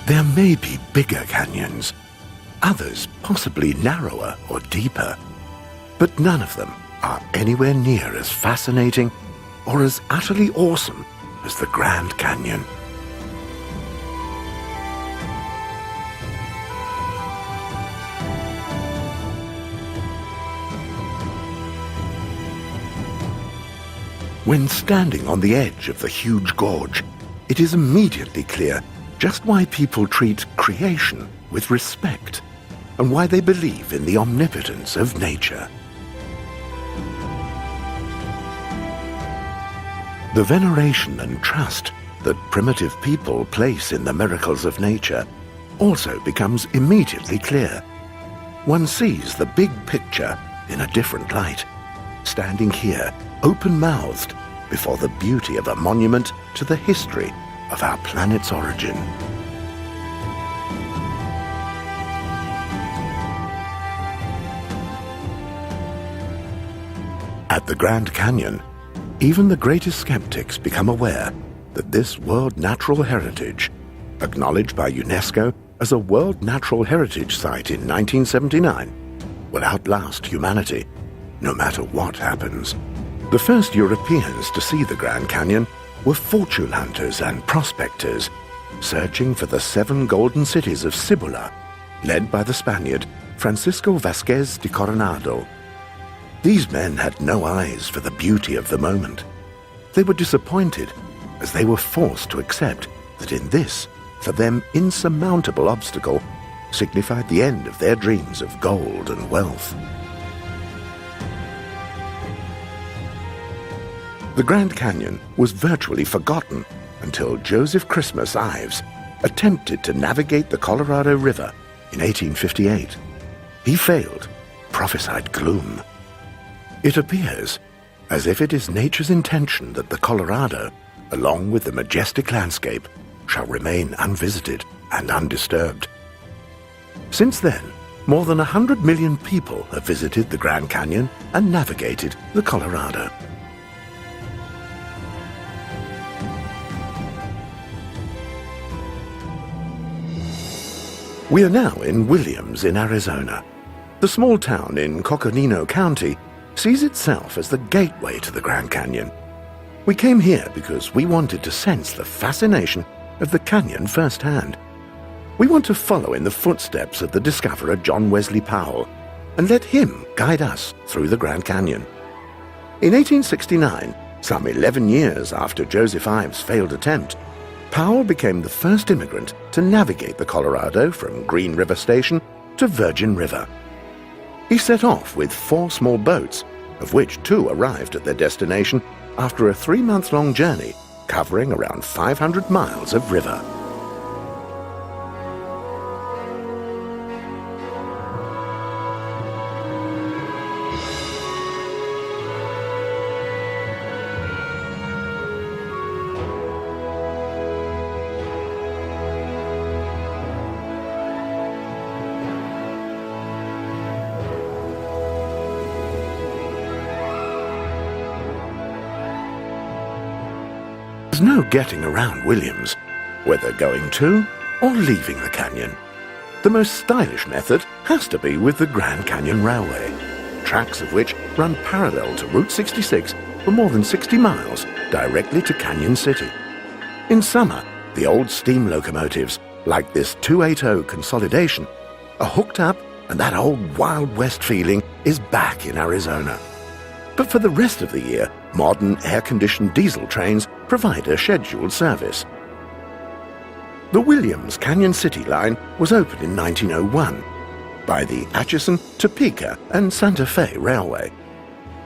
There may be bigger canyons, others possibly narrower or deeper, but none of them are anywhere near as fascinating or as utterly awesome as the Grand Canyon. When standing on the edge of the huge gorge, it is immediately clear just why people treat creation with respect and why they believe in the omnipotence of nature. The veneration and trust that primitive people place in the miracles of nature also becomes immediately clear. One sees the big picture in a different light, standing here open-mouthed before the beauty of a monument to the history of our planet's origin. At the Grand Canyon, even the greatest skeptics become aware that this World Natural Heritage, acknowledged by UNESCO as a World Natural Heritage Site in 1979, will outlast humanity, no matter what happens. The first Europeans to see the Grand Canyon were fortune hunters and prospectors, searching for the 7 golden cities of Cibola, led by the Spaniard Francisco Vázquez de Coronado. These men had no eyes for the beauty of the moment. They were disappointed as they were forced to accept that in this, for them, insurmountable obstacle signified the end of their dreams of gold and wealth. The Grand Canyon was virtually forgotten until Joseph Christmas Ives attempted to navigate the Colorado River in 1858. He failed, prophesied gloom. It appears as if it is nature's intention that the Colorado, along with the majestic landscape, shall remain unvisited and undisturbed. Since then, more than 100 million people have visited the Grand Canyon and navigated the Colorado. We are now in Williams in Arizona. The small town in Coconino County sees itself as the gateway to the Grand Canyon. We came here because we wanted to sense the fascination of the canyon firsthand. We want to follow in the footsteps of the discoverer John Wesley Powell and let him guide us through the Grand Canyon. In 1869, some 11 years after Joseph Ives' failed attempt, Powell became the first immigrant to navigate the Colorado from Green River Station to Virgin River. He set off with 4 small boats, of which 2 arrived at their destination after a 3-month-long journey covering around 500 miles of river. There's no getting around Williams, whether going to or leaving the canyon. The most stylish method has to be with the Grand Canyon Railway, tracks of which run parallel to Route 66 for more than 60 miles directly to Canyon City. In summer, the old steam locomotives, like this 280 Consolidation, are hooked up and that old Wild West feeling is back in Arizona. But for the rest of the year, modern air-conditioned diesel trains provide a scheduled service. The Williams Canyon City line was opened in 1901 by the Atchison, Topeka, and Santa Fe Railway.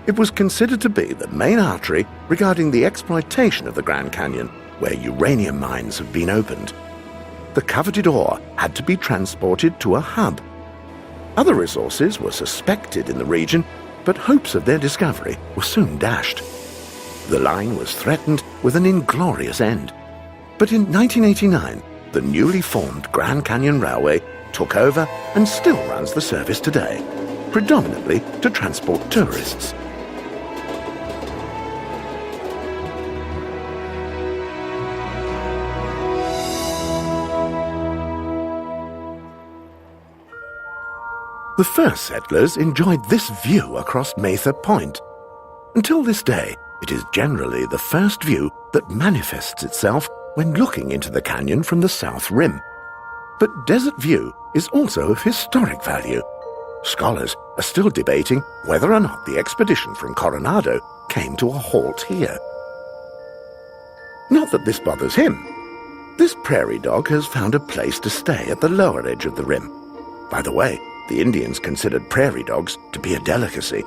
It was considered to be the main artery regarding the exploitation of the Grand Canyon, where uranium mines have been opened. The coveted ore had to be transported to a hub. Other resources were suspected in the region, but hopes of their discovery were soon dashed. The line was threatened with an inglorious end. But in 1989, the newly formed Grand Canyon Railway took over and still runs the service today, predominantly to transport tourists. The first settlers enjoyed this view across Mather Point. Until this day, it is generally the first view that manifests itself when looking into the canyon from the south rim. But Desert View is also of historic value. Scholars are still debating whether or not the expedition from Coronado came to a halt here. Not that this bothers him. This prairie dog has found a place to stay at the lower edge of the rim. By the way, the Indians considered prairie dogs to be a delicacy.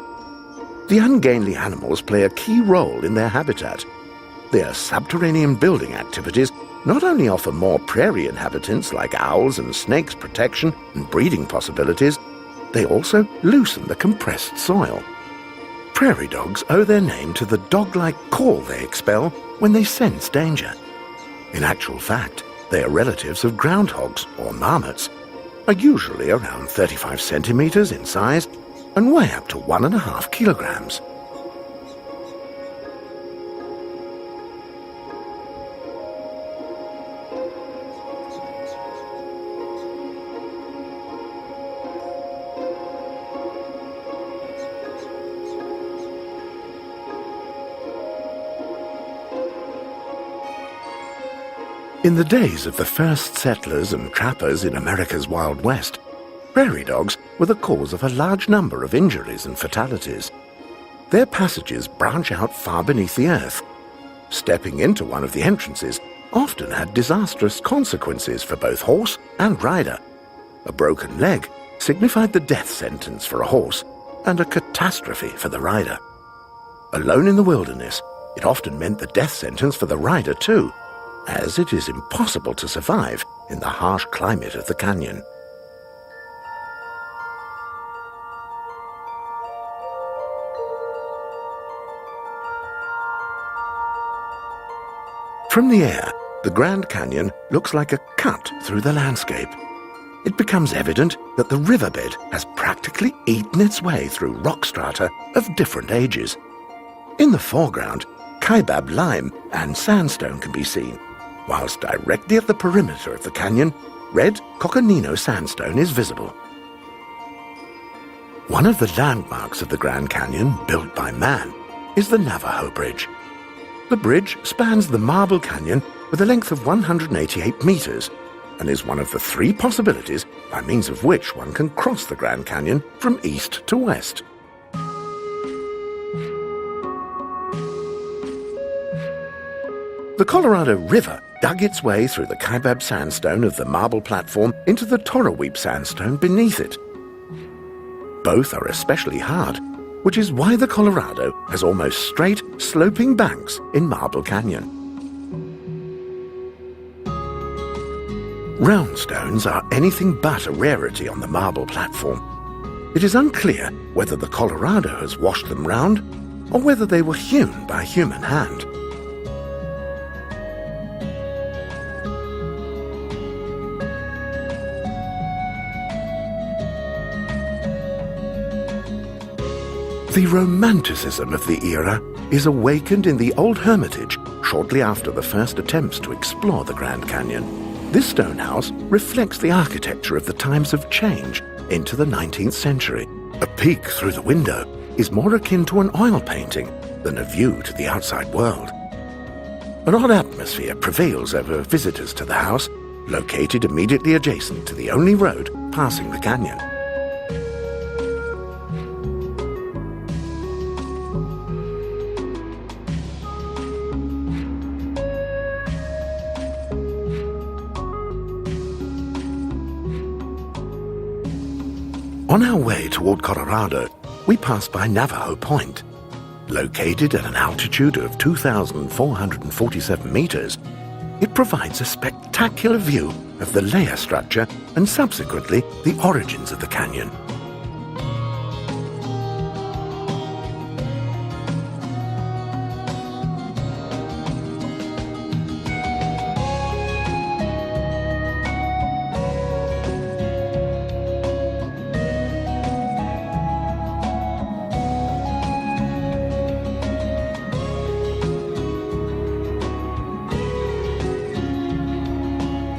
The ungainly animals play a key role in their habitat. Their subterranean building activities not only offer more prairie inhabitants like owls and snakes protection and breeding possibilities, they also loosen the compressed soil. Prairie dogs owe their name to the dog-like call they expel when they sense danger. In actual fact, they are relatives of groundhogs or marmots, are usually around 35 centimeters in size and weigh up to 1.5 kilograms. In the days of the first settlers and trappers in America's Wild West, prairie dogs were the cause of a large number of injuries and fatalities. Their passages branch out far beneath the earth. Stepping into one of the entrances often had disastrous consequences for both horse and rider. A broken leg signified the death sentence for a horse and a catastrophe for the rider. Alone in the wilderness, it often meant the death sentence for the rider too, as it is impossible to survive in the harsh climate of the canyon. From the air, the Grand Canyon looks like a cut through the landscape. It becomes evident that the riverbed has practically eaten its way through rock strata of different ages. In the foreground, Kaibab lime and sandstone can be seen, whilst directly at the perimeter of the canyon, red Coconino sandstone is visible. One of the landmarks of the Grand Canyon, built by man, is the Navajo Bridge. The bridge spans the Marble Canyon with a length of 188 meters and is one of the 3 possibilities by means of which one can cross the Grand Canyon from east to west. The Colorado River dug its way through the Kaibab sandstone of the marble platform into the Toroweep sandstone beneath it. Both are especially hard, which is why the Colorado has almost straight, sloping banks in Marble Canyon. Round stones are anything but a rarity on the marble platform. It is unclear whether the Colorado has washed them round or whether they were hewn by human hand. The romanticism of the era is awakened in the old Hermitage shortly after the first attempts to explore the Grand Canyon. This stone house reflects the architecture of the times of change into the 19th century. A peek through the window is more akin to an oil painting than a view to the outside world. An odd atmosphere prevails over visitors to the house, located immediately adjacent to the only road passing the canyon. On our way toward Colorado, we pass by Navajo Point. Located at an altitude of 2,447 meters, it provides a spectacular view of the layer structure and subsequently the origins of the canyon.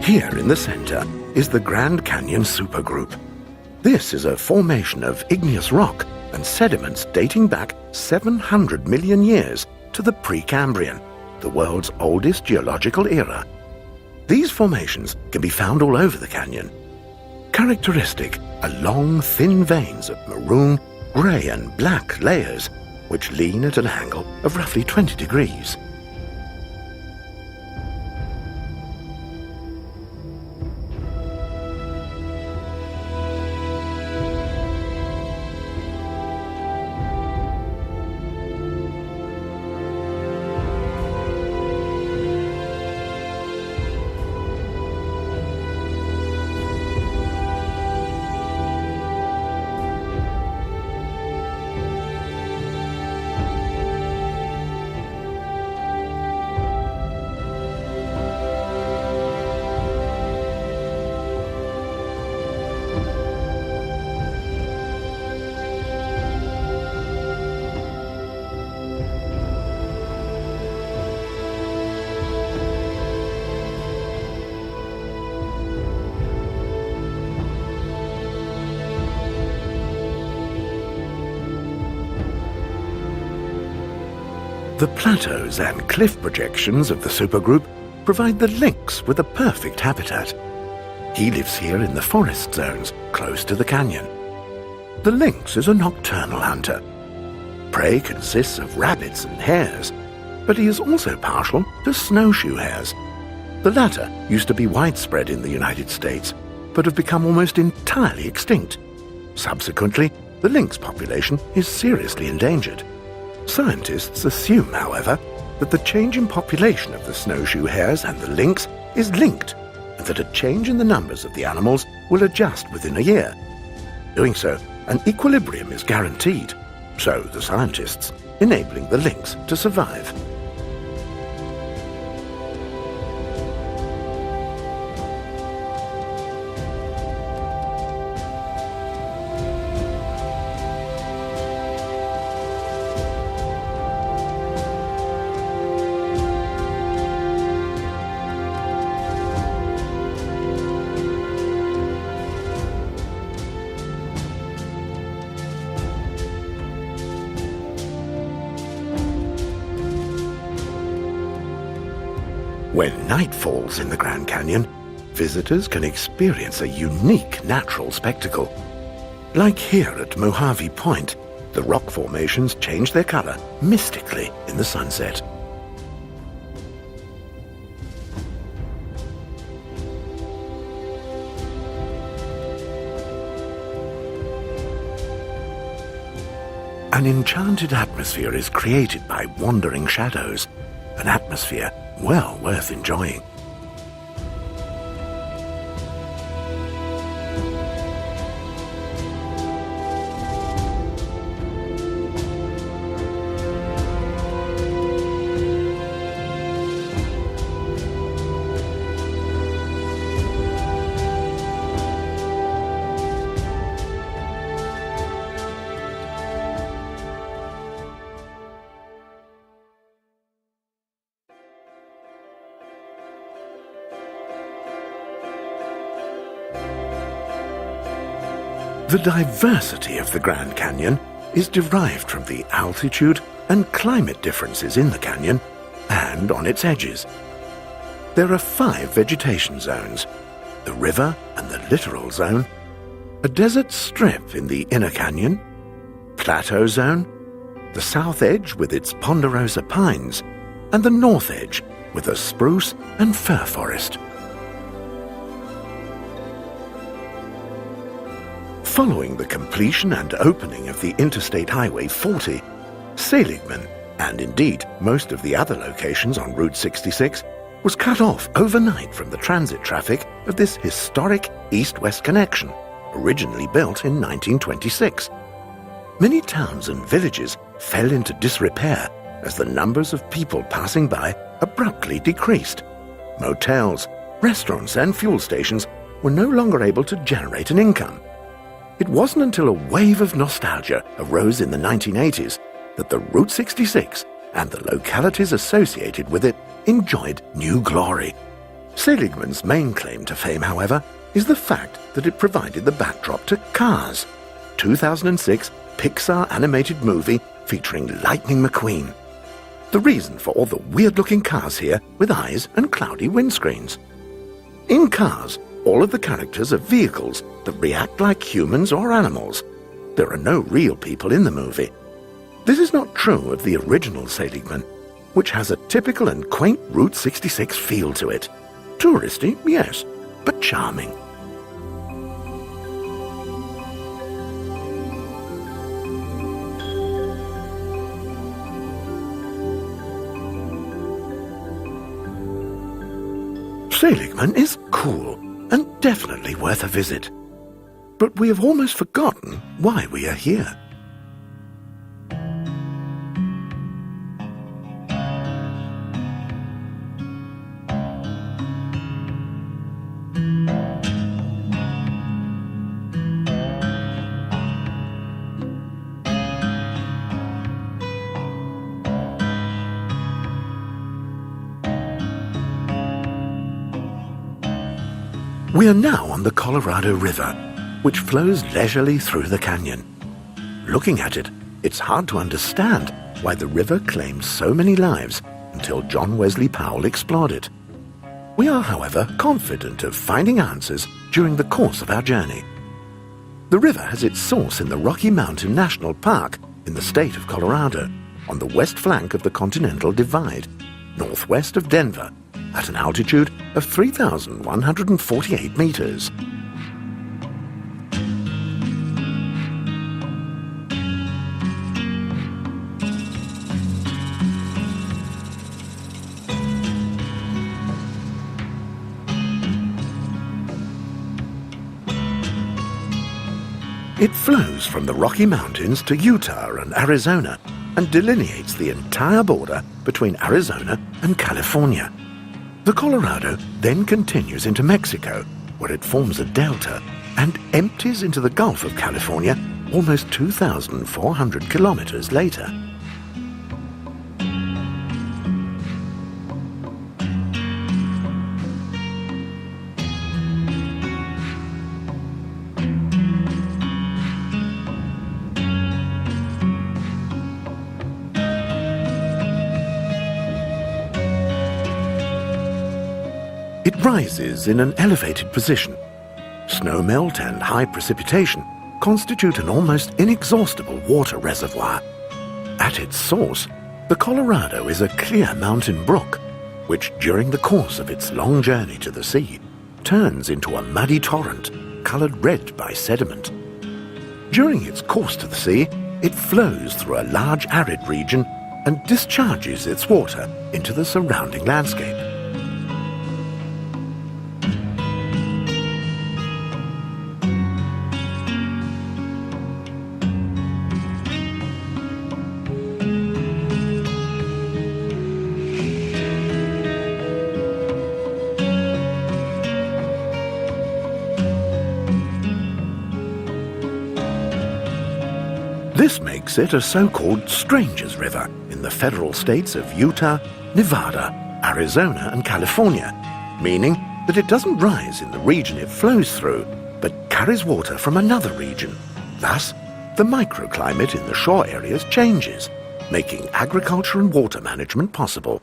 Here in the center is the Grand Canyon Supergroup. This is a formation of igneous rock and sediments dating back 700 million years to the Precambrian, the world's oldest geological era. These formations can be found all over the canyon. Characteristic are long, thin veins of maroon, grey and black layers, which lean at an angle of roughly 20 degrees. The plateaus and cliff projections of the supergroup provide the lynx with a perfect habitat. He lives here in the forest zones close to the canyon. The lynx is a nocturnal hunter. Prey consists of rabbits and hares, but he is also partial to snowshoe hares. The latter used to be widespread in the United States, but have become almost entirely extinct. Subsequently, the lynx population is seriously endangered. Scientists assume, however, that the change in population of the snowshoe hares and the lynx is linked, and that a change in the numbers of the animals will adjust within a year. Doing so, an equilibrium is guaranteed, so the scientists, enabling the lynx to survive. When night falls in the Grand Canyon, visitors can experience a unique natural spectacle. Like here at Mojave Point, the rock formations change their color mystically in the sunset. An enchanted atmosphere is created by wandering shadows, an atmosphere well worth enjoying. The diversity of the Grand Canyon is derived from the altitude and climate differences in the canyon and on its edges. There are 5 vegetation zones: the river and the littoral zone, a desert strip in the inner canyon, plateau zone, the south edge with its ponderosa pines, and the north edge with a spruce and fir forest. Following the completion and opening of the Interstate Highway 40, Seligman, and indeed most of the other locations on Route 66, was cut off overnight from the transit traffic of this historic east-west connection, originally built in 1926. Many towns and villages fell into disrepair as the numbers of people passing by abruptly decreased. Motels, restaurants, and fuel stations were no longer able to generate an income. It wasn't until a wave of nostalgia arose in the 1980s that the Route 66 and the localities associated with it enjoyed new glory. Seligman's main claim to fame, however, is the fact that it provided the backdrop to Cars, 2006 Pixar animated movie featuring Lightning McQueen. The reason for all the weird-looking cars here with eyes and cloudy windscreens. In Cars, all of the characters are vehicles that react like humans or animals. There are no real people in the movie. This is not true of the original Seligman, which has a typical and quaint Route 66 feel to it. Touristy, yes, but charming. Seligman is cool and definitely worth a visit. But we have almost forgotten why we are here. We are now on the Colorado River, which flows leisurely through the canyon. Looking at it, it's hard to understand why the river claimed so many lives until John Wesley Powell explored it. We are, however, confident of finding answers during the course of our journey. The river has its source in the Rocky Mountain National Park in the state of Colorado, on the west flank of the Continental Divide, northwest of Denver, at an altitude of 3,148 meters. It flows from the Rocky Mountains to Utah and Arizona and delineates the entire border between Arizona and California. The Colorado then continues into Mexico, where it forms a delta and empties into the Gulf of California almost 2,400 kilometers later. It rises in an elevated position. Snowmelt and high precipitation constitute an almost inexhaustible water reservoir. At its source, the Colorado is a clear mountain brook, which during the course of its long journey to the sea, turns into a muddy torrent colored red by sediment. During its course to the sea, it flows through a large arid region and discharges its water into the surrounding landscape. This makes it a so-called Stranger's River in the federal states of Utah, Nevada, Arizona, and California, meaning that it doesn't rise in the region it flows through, but carries water from another region. Thus, the microclimate in the shore areas changes, making agriculture and water management possible.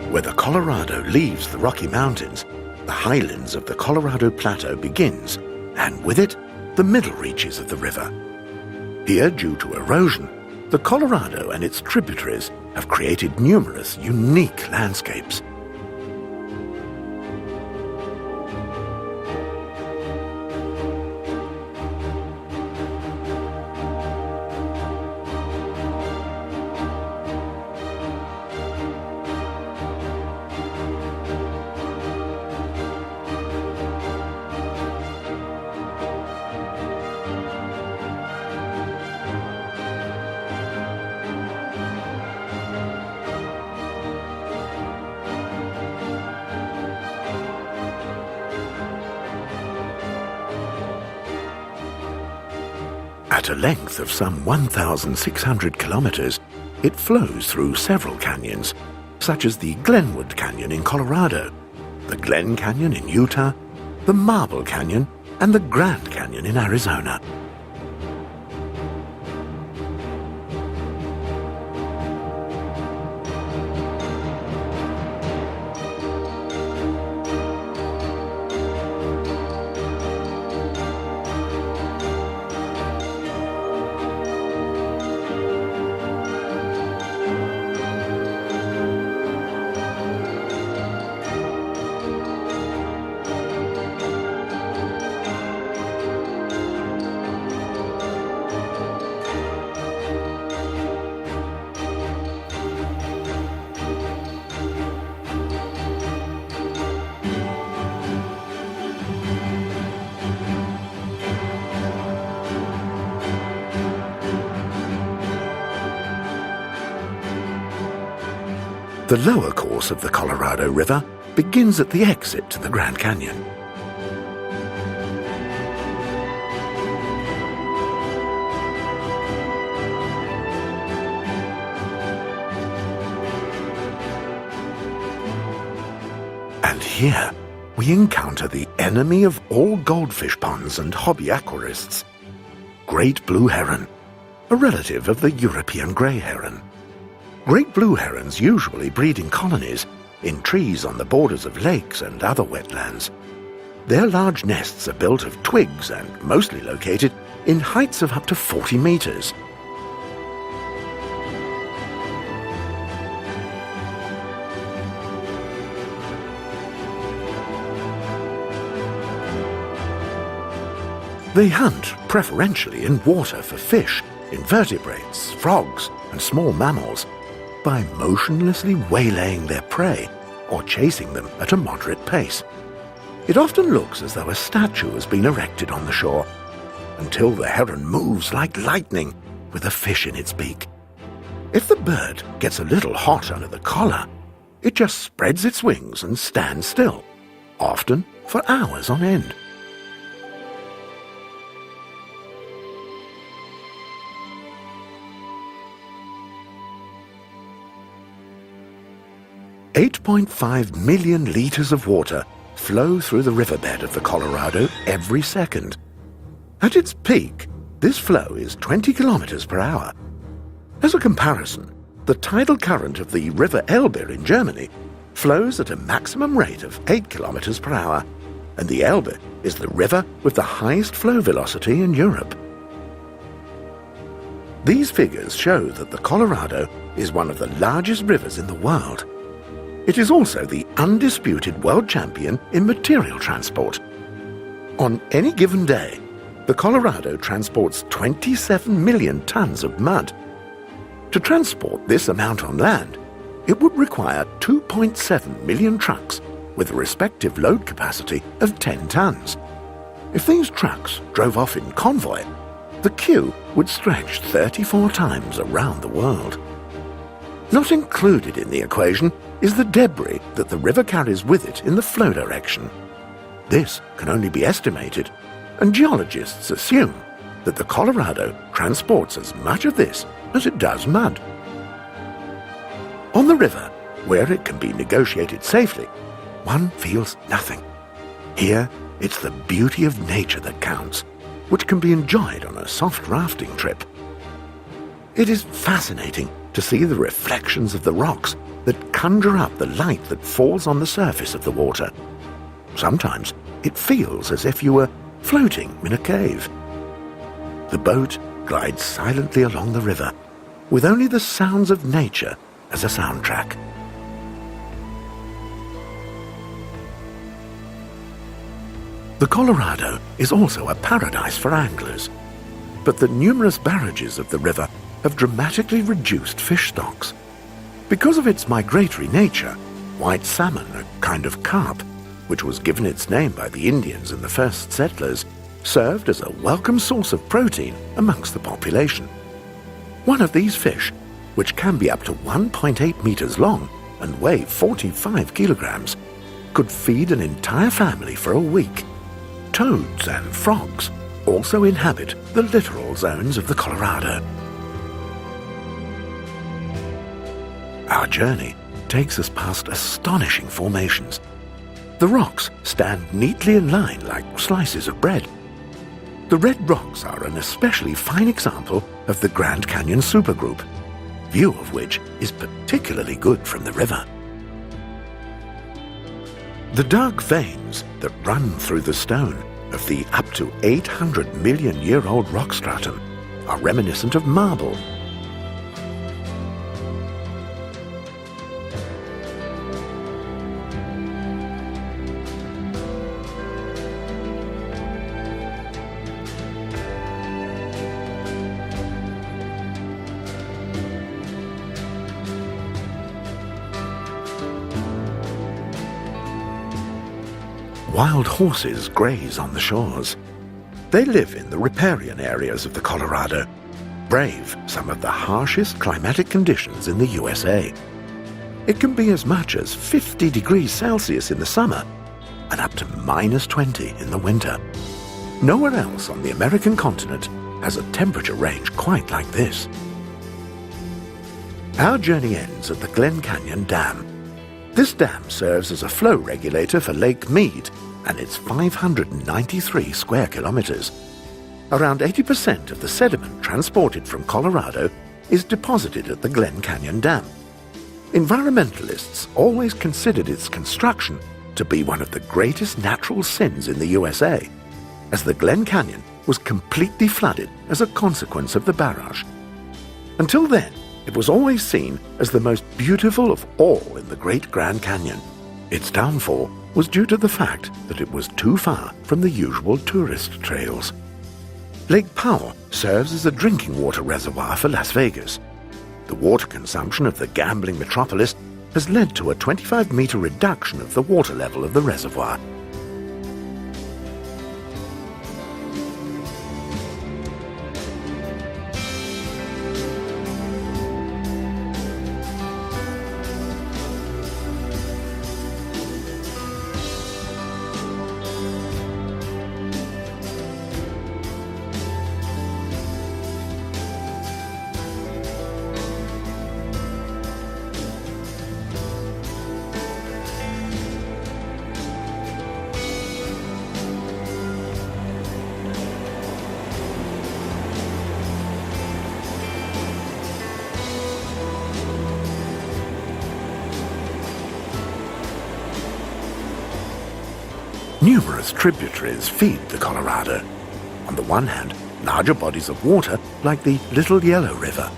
Where the Colorado leaves the Rocky Mountains, the highlands of the Colorado Plateau begins, and with it, the middle reaches of the river. Here, due to erosion, the Colorado and its tributaries have created numerous unique landscapes. At a length of some 1,600 kilometers, it flows through several canyons, such as the Glenwood Canyon in Colorado, the Glen Canyon in Utah, the Marble Canyon, and the Grand Canyon in Arizona. The lower course of the Colorado River begins at the exit to the Grand Canyon. And here we encounter the enemy of all goldfish ponds and hobby aquarists, great blue heron, a relative of the European grey heron. Great blue herons usually breed in colonies, in trees on the borders of lakes and other wetlands. Their large nests are built of twigs and mostly located in heights of up to 40 meters. They hunt preferentially in water for fish, invertebrates, frogs, and small mammals, by motionlessly waylaying their prey or chasing them at a moderate pace. It often looks as though a statue has been erected on the shore, until the heron moves like lightning with a fish in its beak. If the bird gets a little hot under the collar, it just spreads its wings and stands still, often for hours on end. $8.5 million liters of water flow through the riverbed of the Colorado every second. At its peak, this flow is 20 kilometers per hour. As a comparison, the tidal current of the River Elbe in Germany flows at a maximum rate of 8 kilometers per hour, and the Elbe is the river with the highest flow velocity in Europe. These figures show that the Colorado is one of the largest rivers in the world. It is also the undisputed world champion in material transport. On any given day, the Colorado transports 27 million tons of mud. To transport this amount on land, it would require 2.7 million trucks with a respective load capacity of 10 tons. If these trucks drove off in convoy, the queue would stretch 34 times around the world. Not included in the equation is the debris that the river carries with it in the flow direction. This can only be estimated, and geologists assume that the Colorado transports as much of this as it does mud. On the river, where it can be negotiated safely, one feels nothing. Here, it's the beauty of nature that counts, which can be enjoyed on a soft rafting trip. It is fascinating to see the reflections of the rocks that conjure up the light that falls on the surface of the water. Sometimes it feels as if you were floating in a cave. The boat glides silently along the river, with only the sounds of nature as a soundtrack. The Colorado is also a paradise for anglers, but the numerous barrages of the river have dramatically reduced fish stocks. Because of its migratory nature, white salmon, a kind of carp, which was given its name by the Indians and the first settlers, served as a welcome source of protein amongst the population. One of these fish, which can be up to 1.8 meters long and weigh 45 kilograms, could feed an entire family for a week. Toads and frogs, also inhabit the littoral zones of the Colorado. Our journey takes us past astonishing formations. The rocks stand neatly in line like slices of bread. The red rocks are an especially fine example of the Grand Canyon supergroup, view of which is particularly good from the river. The dark veins that run through the stone of the up to 800-million-year-old rock stratum are reminiscent of marble. Wild horses graze on the shores. They live in the riparian areas of the Colorado, brave some of the harshest climatic conditions in the USA. It can be as much as 50 degrees Celsius in the summer and up to -20 in the winter. Nowhere else on the American continent has a temperature range quite like this. Our journey ends at the Glen Canyon Dam. This dam serves as a flow regulator for Lake Mead and its 593 square kilometers. Around 80% of the sediment transported from Colorado is deposited at the Glen Canyon Dam. Environmentalists always considered its construction to be one of the greatest natural sins in the USA, as the Glen Canyon was completely flooded as a consequence of the barrage. Until then, it was always seen as the most beautiful of all in the Great Grand Canyon. Its downfall was due to the fact that it was too far from the usual tourist trails. Lake Powell serves as a drinking water reservoir for Las Vegas. The water consumption of the gambling metropolis has led to a 25-meter reduction of the water level of the reservoir. Numerous tributaries feed the Colorado. On the one hand, larger bodies of water like the Little Yellow River,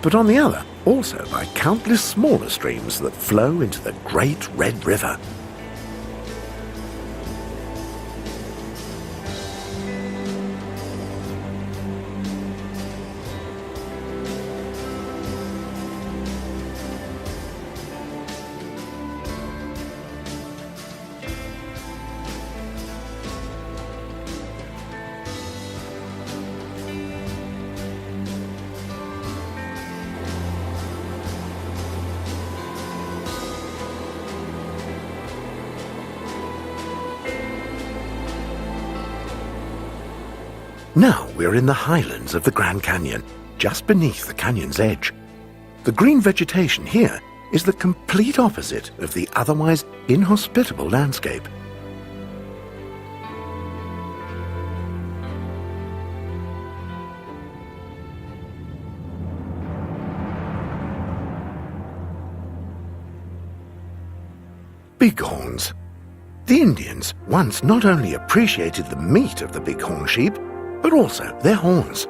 but on the other, also by countless smaller streams that flow into the Great Red River. Now we're in the highlands of the Grand Canyon, just beneath the canyon's edge. The green vegetation here is the complete opposite of the otherwise inhospitable landscape. Bighorns. The Indians once not only appreciated the meat of the bighorn sheep, but also their horns.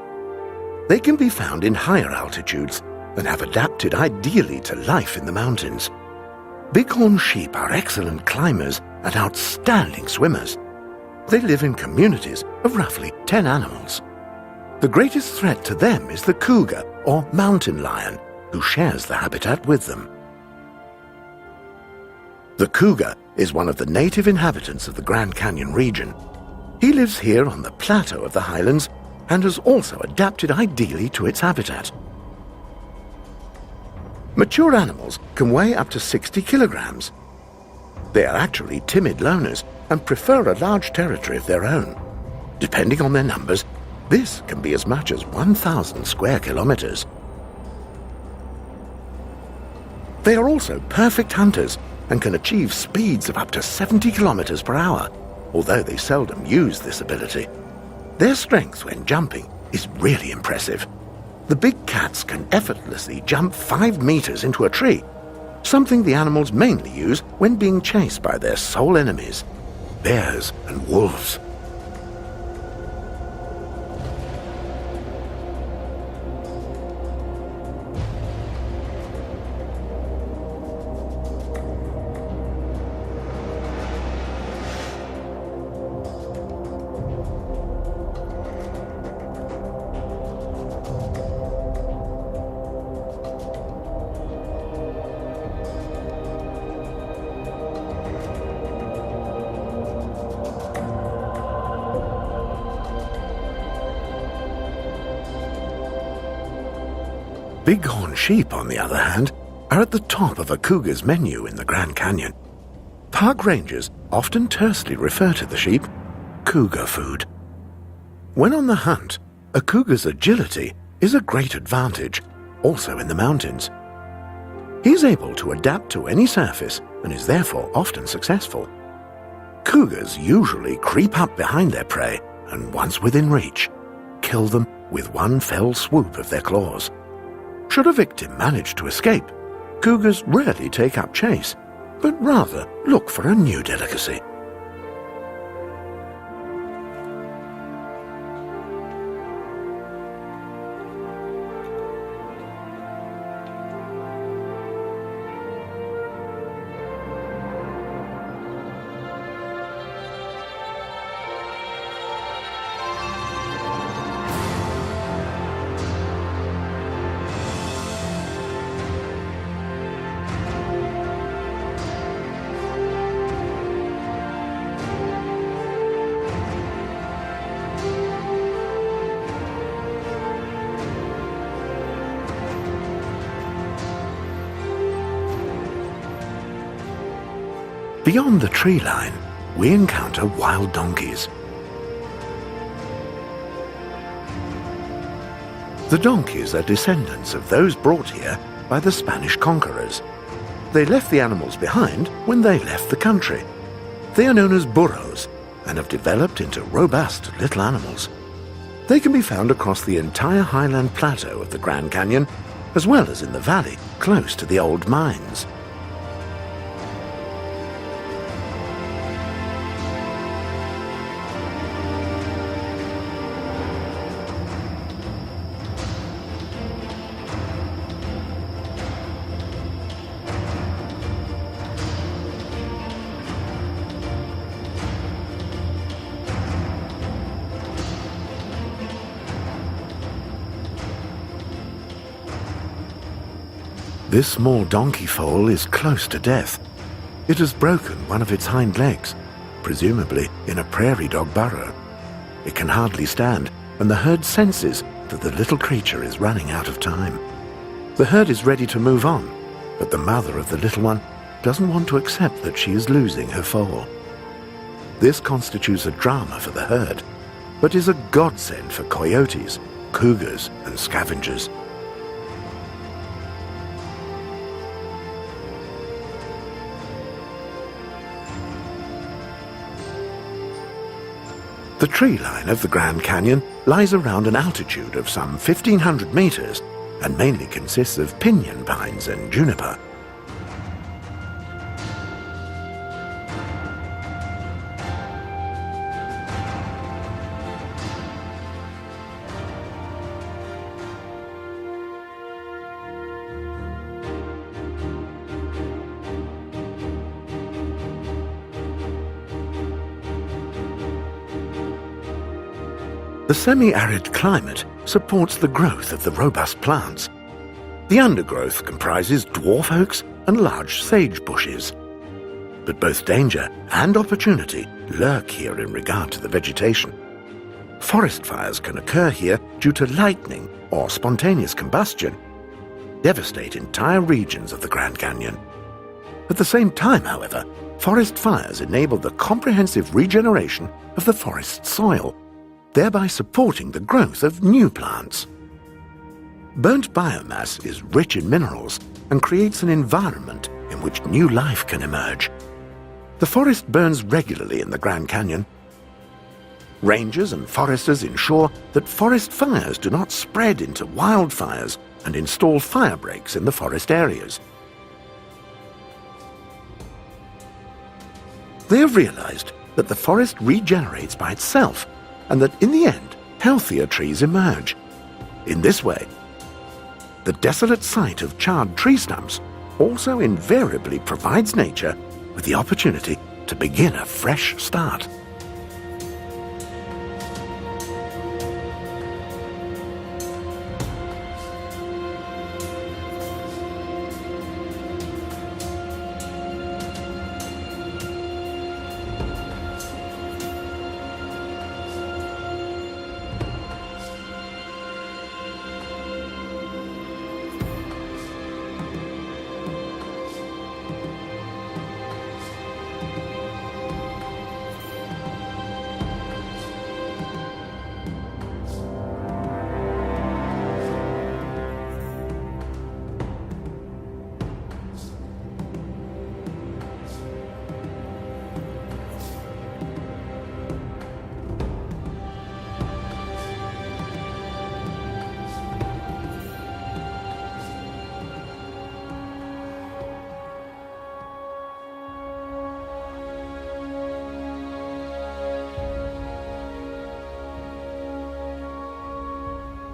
They can be found in higher altitudes and have adapted ideally to life in the mountains. Bighorn sheep are excellent climbers and outstanding swimmers. They live in communities of roughly 10 animals. The greatest threat to them is the cougar, or mountain lion, who shares the habitat with them. The cougar is one of the native inhabitants of the Grand Canyon region. He lives here on the plateau of the highlands and has also adapted ideally to its habitat. Mature animals can weigh up to 60 kilograms. They are actually timid loners and prefer a large territory of their own. Depending on their numbers, this can be as much as 1,000 square kilometers. They are also perfect hunters and can achieve speeds of up to 70 kilometers per hour, although they seldom use this ability. Their strength when jumping is really impressive. The big cats can effortlessly jump 5 meters into a tree, something the animals mainly use when being chased by their sole enemies, bears and wolves. Bighorn sheep, on the other hand, are at the top of a cougar's menu in the Grand Canyon. Park rangers often tersely refer to the sheep cougar food. When on the hunt, a cougar's agility is a great advantage, also in the mountains. He's able to adapt to any surface and is therefore often successful. Cougars usually creep up behind their prey and, once within reach, kill them with one fell swoop of their claws. Should a victim manage to escape, cougars rarely take up chase, but rather look for a new delicacy. Beyond the tree line, we encounter wild donkeys. The donkeys are descendants of those brought here by the Spanish conquerors. They left the animals behind when they left the country. They are known as burros and have developed into robust little animals. They can be found across the entire highland plateau of the Grand Canyon, as well as in the valley close to the old mines. This small donkey foal is close to death. It has broken one of its hind legs, presumably in a prairie dog burrow. It can hardly stand, and the herd senses that the little creature is running out of time. The herd is ready to move on, but the mother of the little one doesn't want to accept that she is losing her foal. This constitutes a drama for the herd, but is a godsend for coyotes, cougars, and scavengers. The tree line of the Grand Canyon lies around an altitude of some 1,500 meters and mainly consists of pinyon pines and juniper. The semi-arid climate supports the growth of the robust plants. The undergrowth comprises dwarf oaks and large sage bushes. But both danger and opportunity lurk here in regard to the vegetation. Forest fires can occur here due to lightning or spontaneous combustion, devastate entire regions of the Grand Canyon. At the same time, however, forest fires enable the comprehensive regeneration of the forest soil, thereby supporting the growth of new plants. Burnt biomass is rich in minerals and creates an environment in which new life can emerge. The forest burns regularly in the Grand Canyon. Rangers and foresters ensure that forest fires do not spread into wildfires and install fire breaks in the forest areas. They have realized that the forest regenerates by itself and that in the end, healthier trees emerge. In this way, the desolate site of charred tree stumps also invariably provides nature with the opportunity to begin a fresh start.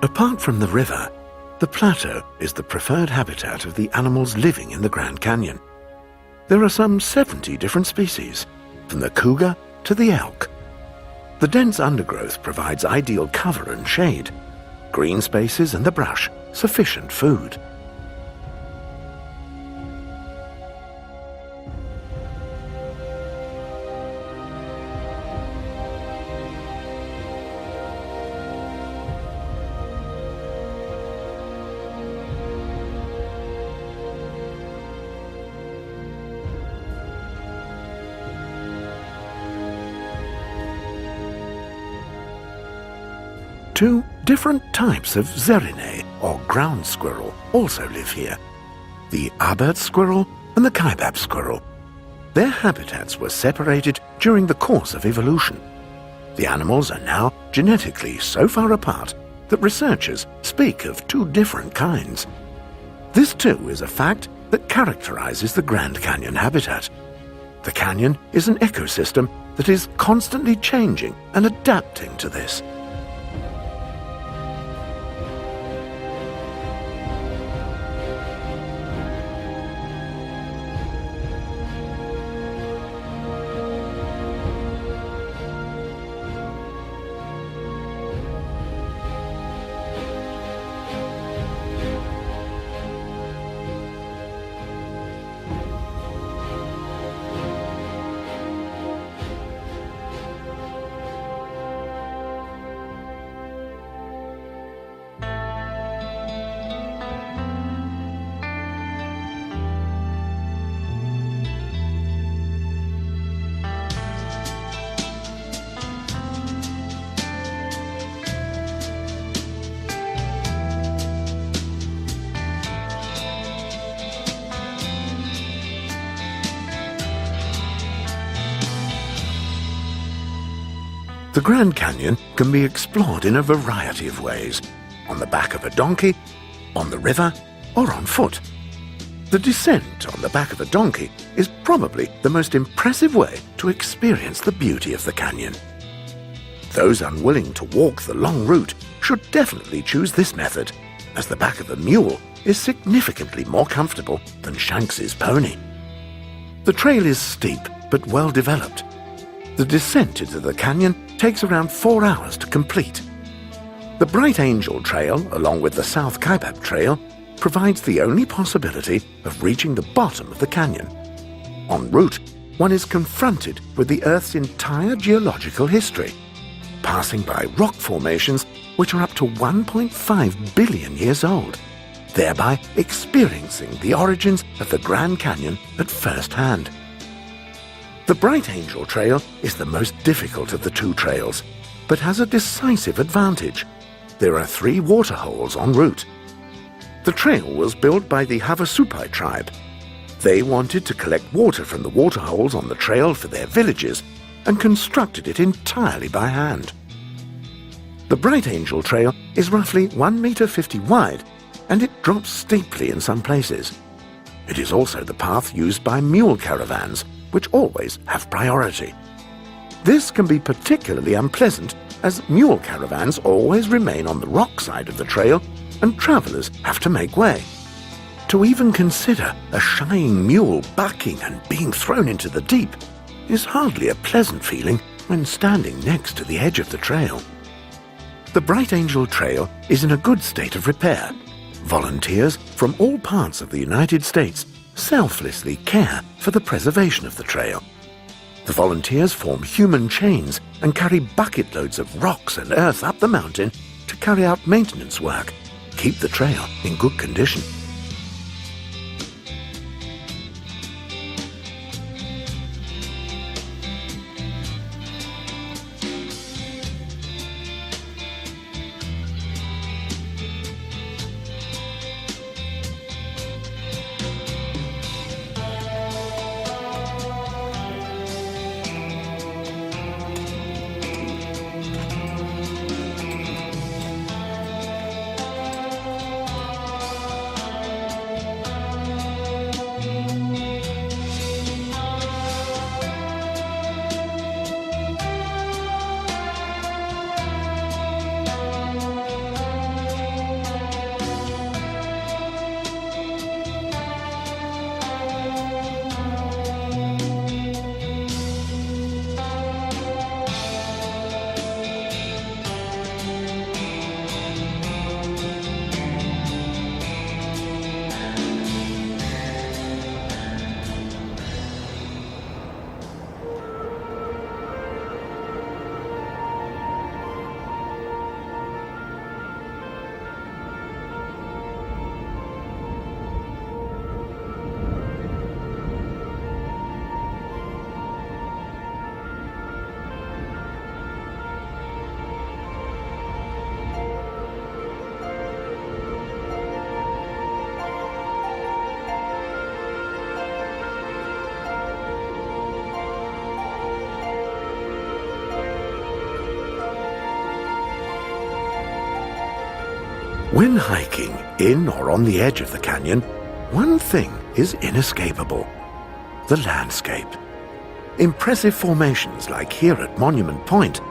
Apart from the river, the plateau is the preferred habitat of the animals living in the Grand Canyon. There are some 70 different species, from the cougar to the elk. The dense undergrowth provides ideal cover and shade, green spaces and the brush sufficient food. Two different types of zerine, or ground squirrel, also live here. The Abert squirrel and the Kaibab squirrel. Their habitats were separated during the course of evolution. The animals are now genetically so far apart that researchers speak of two different kinds. This too is a fact that characterizes the Grand Canyon habitat. The canyon is an ecosystem that is constantly changing and adapting to this. The Grand Canyon can be explored in a variety of ways, on the back of a donkey, on the river, or on foot. The descent on the back of a donkey is probably the most impressive way to experience the beauty of the canyon. Those unwilling to walk the long route should definitely choose this method, as the back of a mule is significantly more comfortable than Shanks's pony. The trail is steep but well developed. The descent into the canyon takes around 4 hours to complete. The Bright Angel Trail, along with the South Kaibab Trail, provides the only possibility of reaching the bottom of the canyon. En route, one is confronted with the Earth's entire geological history, passing by rock formations which are up to 1.5 billion years old, thereby experiencing the origins of the Grand Canyon at first hand. The Bright Angel Trail is the most difficult of the two trails. but has a decisive advantage. There are 3 water holes en route. The trail was built by the Havasupai tribe. They wanted to collect water from the water holes on the trail for their villages and constructed it entirely by hand. The Bright Angel Trail is roughly 1.50 meters wide, and it drops steeply in some places. It is also the path used by mule caravans, which always have priority. This can be particularly unpleasant, as mule caravans always remain on the rock side of the trail and travellers have to make way. To even consider a shying mule bucking and being thrown into the deep is hardly a pleasant feeling when standing next to the edge of the trail. The Bright Angel Trail is in a good state of repair. Volunteers from all parts of the United States selflessly care for the preservation of the trail. The volunteers form human chains and carry bucket loads of rocks and earth up the mountain to carry out maintenance work, keep the trail in good condition. When hiking in or on the edge of the canyon, one thing is inescapable: the landscape. Impressive formations like here at Monument Point,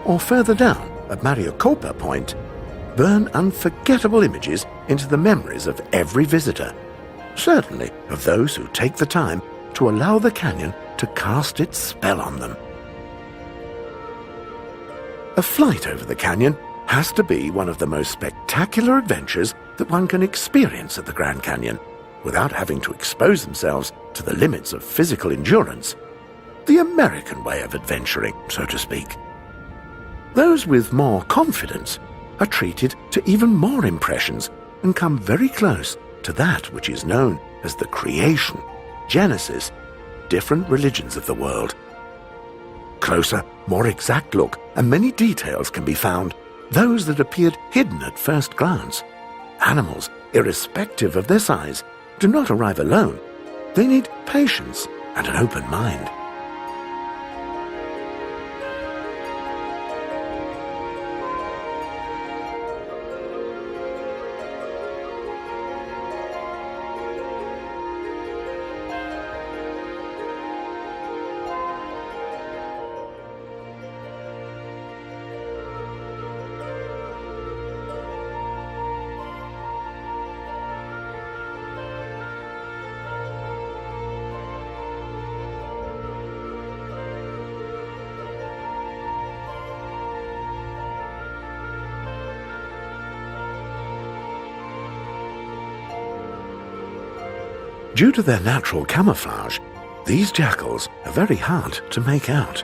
or further down at Maricopa Point, burn unforgettable images into the memories of every visitor, certainly of those who take the time to allow the canyon to cast its spell on them. A flight over the canyon has to be one of the most spectacular adventures that one can experience at the Grand Canyon, without having to expose themselves to the limits of physical endurance. The American way of adventuring, so to speak. Those with more confidence are treated to even more impressions and come very close to that which is known as the creation, Genesis, different religions of the world. Closer, more exact look, and many details can be found, those that appeared hidden at first glance. Animals, irrespective of their size, do not arrive alone. They need patience and an open mind. Due to their natural camouflage, these jackals are very hard to make out.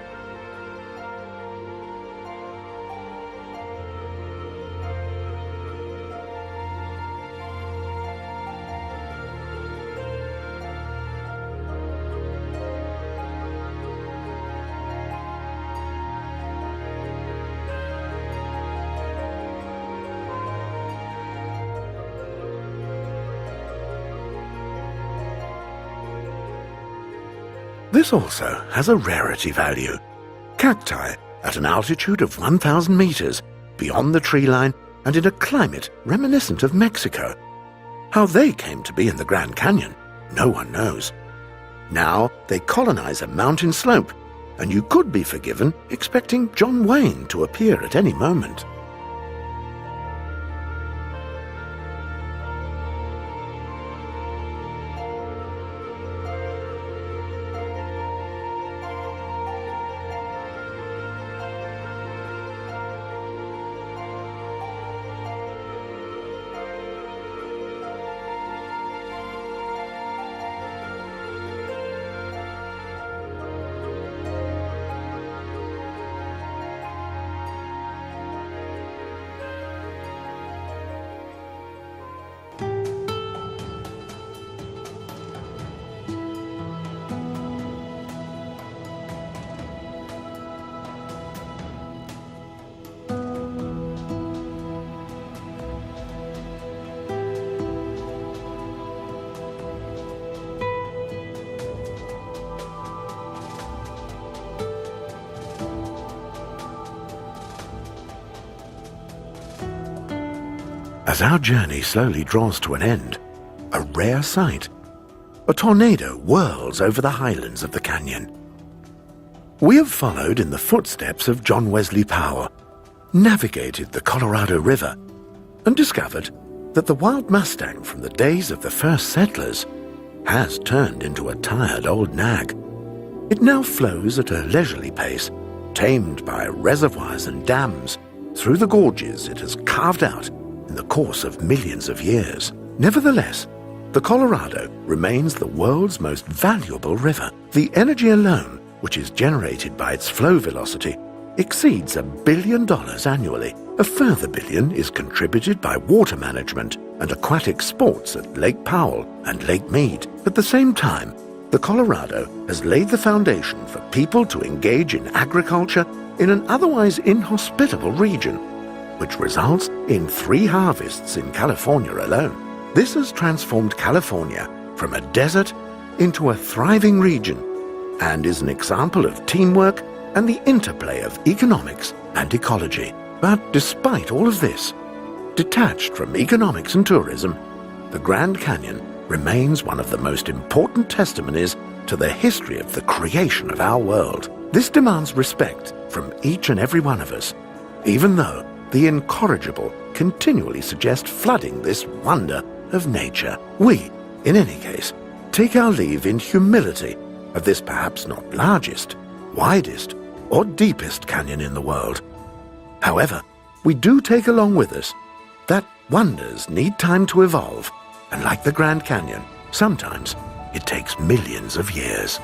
This also has a rarity value. Cacti at an altitude of 1,000 meters, beyond the tree line and in a climate reminiscent of Mexico. How they came to be in the Grand Canyon, no one knows. Now they colonize a mountain slope, and you could be forgiven expecting John Wayne to appear at any moment. As our journey slowly draws to an end, a rare sight. A tornado whirls over the highlands of the canyon. We have followed in the footsteps of John Wesley Powell, navigated the Colorado River, and discovered that the wild Mustang from the days of the first settlers has turned into a tired old nag. It now flows at a leisurely pace, tamed by reservoirs and dams, through the gorges it has carved out in the course of millions of years. Nevertheless, the Colorado remains the world's most valuable river. The energy alone, which is generated by its flow velocity, exceeds $1 billion annually. A further billion is contributed by water management and aquatic sports at Lake Powell and Lake Mead. At the same time, the Colorado has laid the foundation for people to engage in agriculture in an otherwise inhospitable region, which results in 3 harvests in California alone. This has transformed California from a desert into a thriving region and is an example of teamwork and the interplay of economics and ecology. But despite all of this, detached from economics and tourism, the Grand Canyon remains one of the most important testimonies to the history of the creation of our world. This demands respect from each and every one of us, even though the incorrigible continually suggest flooding this wonder of nature. We, in any case, take our leave in humility of this perhaps not largest, widest, or deepest canyon in the world. However, we do take along with us that wonders need time to evolve, and like the Grand Canyon, sometimes it takes millions of years.